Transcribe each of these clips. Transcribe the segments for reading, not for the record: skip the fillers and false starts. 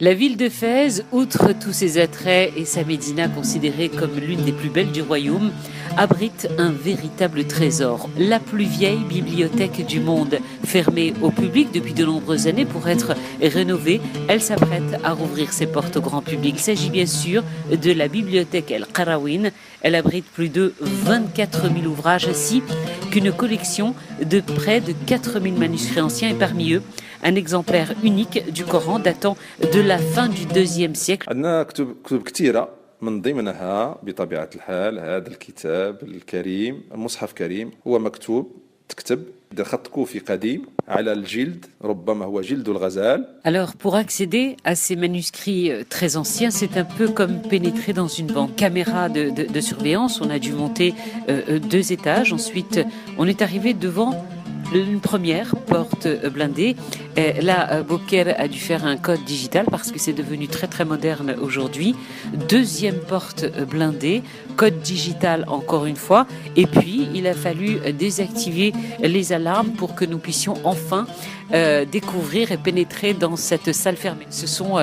La ville de Fès, outre tous ses attraits et sa médina considérée comme l'une des plus belles du royaume, abrite un véritable trésor, la plus vieille bibliothèque du monde. Fermée au public depuis de nombreuses années pour être rénovée, elle s'apprête à rouvrir ses portes au grand public. Il s'agit bien sûr de la bibliothèque El Qarawin. Elle abrite plus de 24 000 ouvrages ainsi qu'une collection de près de 4 000 manuscrits anciens et parmi eux un exemplaire unique du Coran datant de la fin du IIe siècle. عندنا كتب كثيرة من ضمنها بطبيعة الحال هذا الكتاب الكريم المصحف كريم هو مكتوب تكتب بخط كوفي قديم على الجلد ربما هو جلد الغزال. Alors pour accéder à ces manuscrits très anciens, c'est un peu comme pénétrer dans une banque. Caméra de surveillance, on a dû monter 2 étages. Ensuite, on est arrivé devant une première porte blindée. Là, Bobker a dû faire un code digital parce que c'est devenu très très moderne aujourd'hui. Deuxième porte blindée, code digital encore une fois. Et puis, il a fallu désactiver les alarmes pour que nous puissions enfin découvrir et pénétrer dans cette salle fermée. Ce sont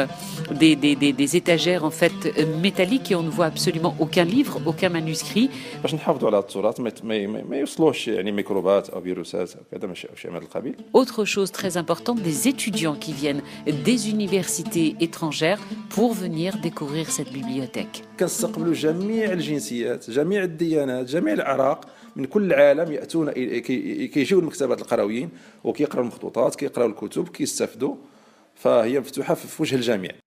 des étagères en fait métalliques et on ne voit absolument aucun livre, aucun manuscrit. باش نحافظوا على التراث ما يوصلوش يعني ميكروبات او فيروسات او كذا شيء من هذا القبيل. Autre chose très importante, des étudiants qui viennent des universités étrangères pour venir découvrir cette bibliothèque. كنستقبلوا جميع الجنسيات جميع الديانات جميع الاعراق من كل العالم ياتون كيجيو لمكتبات القرويين وكيقراوا المخطوطات كيقراوا الكتب كيستافدوا فهي مفتوحه في وجه الجميع.